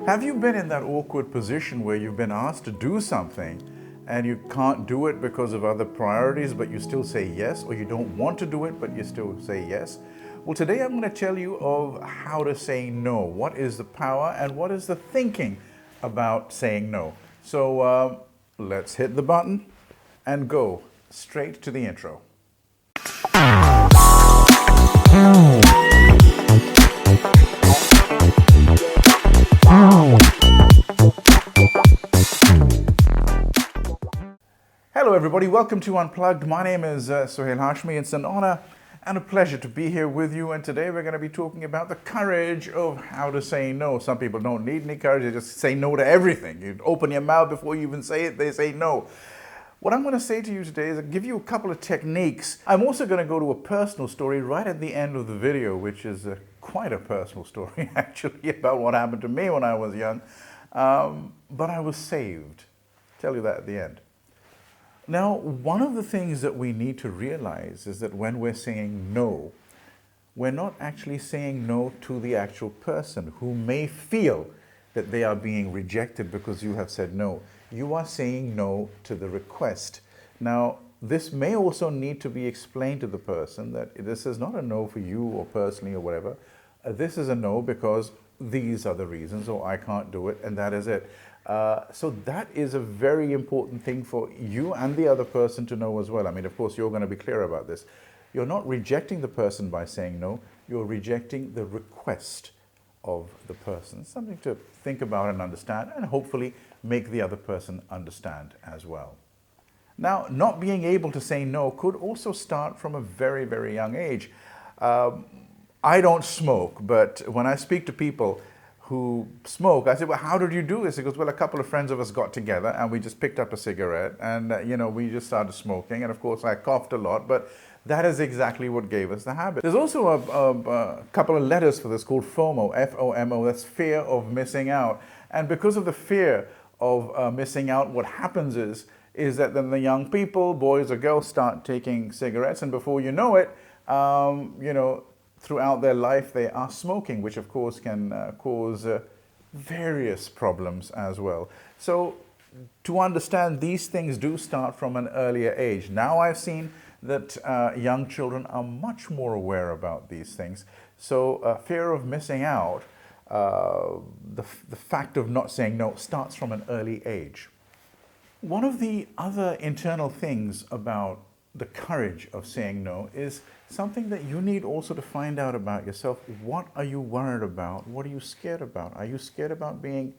Have you been in that awkward position where you've been asked to do something and you can't do it because of other priorities, but you still say yes, or you don't want to do it, but you still say yes? Well, today I'm going to tell you of how to say no. What is the power and what is the thinking about saying no? So let's hit the button and go straight to the intro. Hello everybody, welcome to Unplugged. My name is Sohail Hashmi. It's an honor and a pleasure to be here with you, and today we're going to be talking about the courage of how to say no. Some people don't need any courage, they just say no to everything. You open your mouth before you even say it, they say no. What I'm going to say to you today is I'll give you a couple of techniques. I'm also going to go to a personal story right at the end of the video, which is quite a personal story actually about what happened to me when I was young. But I was saved. I'll tell you that at the end. Now, one of the things that we need to realize is that when we're saying no, we're not actually saying no to the actual person who may feel that they are being rejected because you have said no. You are saying no to the request. Now, this may also need to be explained to the person that this is not a no for you or personally or whatever. This is a no because these are the reasons, or I can't do it, and that is it. So that is a very important thing for you and the other person to know as well. I mean, of course, you're going to be clear about this. You're not rejecting the person by saying no. You're rejecting the request of the person. Something to think about and understand, and hopefully make the other person understand as well. Now, not being able to say no could also start from a very, very young age. I don't smoke, but when I speak to people who smoke, I say, well, how did you do this? He goes, well, a couple of friends of us got together and we just picked up a cigarette and, we just started smoking. And of course, I coughed a lot, but that is exactly what gave us the habit. There's also a couple of letters for this called FOMO, F-O-M-O, that's fear of missing out. And because of the fear of missing out, what happens is that then the young people, boys or girls, start taking cigarettes, and before you know it, throughout their life they are smoking, which of course can cause various problems as well. So to understand, these things do start from an earlier age. Now I've seen that young children are much more aware about these things. So fear of missing out, the fact of not saying no, starts from an early age. One of the other internal things about the courage of saying no is something that you need also to find out about yourself. What are you worried about? What are you scared about? Are you scared about being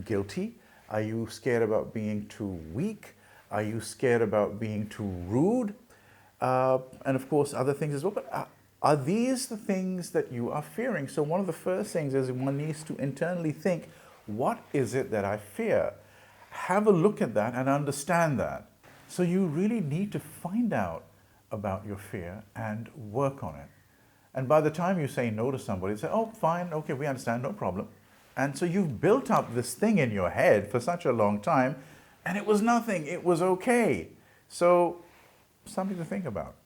guilty? Are you scared about being too weak? Are you scared about being too rude? And of course, other things as well. But are these the things that you are fearing? So one of the first things is one needs to internally think, what is it that I fear? Have a look at that and understand that. So you really need to find out about your fear and work on it. And by the time you say no to somebody, they say, oh, fine, okay, we understand, no problem. And so you've built up this thing in your head for such a long time, and it was nothing, it was okay. So something to think about.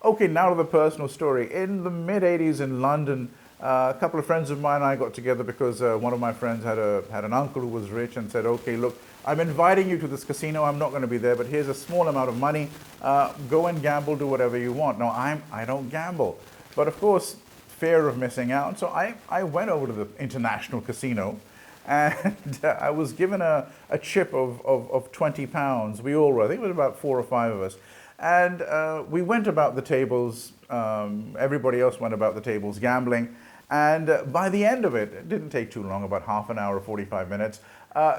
Okay, now to the personal story. In the mid-'80s in London, a couple of friends of mine and I got together because one of my friends had an uncle who was rich and said, okay, look, I'm inviting you to this casino. I'm not going to be there, but here's a small amount of money. Go and gamble, do whatever you want. Now, I don't gamble. But of course, fear of missing out. So I went over to the international casino and I was given a chip of 20 pounds. We all were, I think it was about 4 or 5 of us. And we went about the tables, everybody else went about the tables gambling. And by the end of it, it didn't take too long, about half an hour or 45 minutes,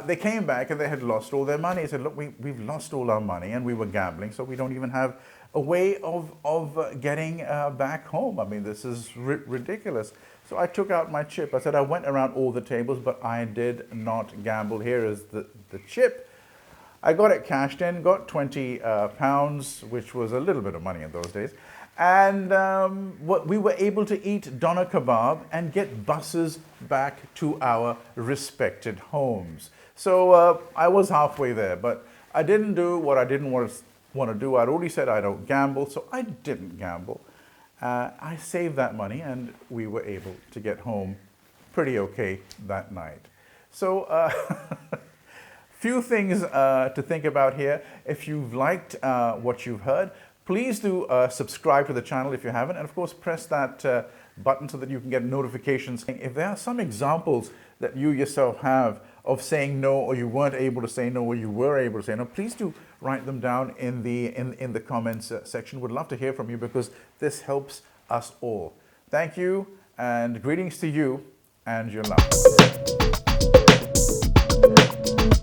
they came back and they had lost all their money. They said, look, we've lost all our money and we were gambling, so we don't even have a way of getting back home. I mean, this is ridiculous. So I took out my chip. I said, I went around all the tables, but I did not gamble. Here is the chip. I got it cashed in, got 20 pounds, which was a little bit of money in those days. And we were able to eat doner kebab and get buses back to our respected homes. So I was halfway there, but I didn't do what I didn't want to do. I'd already said I don't gamble, so I didn't gamble. I saved that money and we were able to get home pretty okay that night. So, few things to think about here. If you've liked what you've heard, please do subscribe to the channel if you haven't, and of course press that button so that you can get notifications. If there are some examples that you yourself have of saying no, or you weren't able to say no, or you were able to say no, please do write them down in the comments section. Would love to hear from you because this helps us all. Thank you, and greetings to you and your loved ones.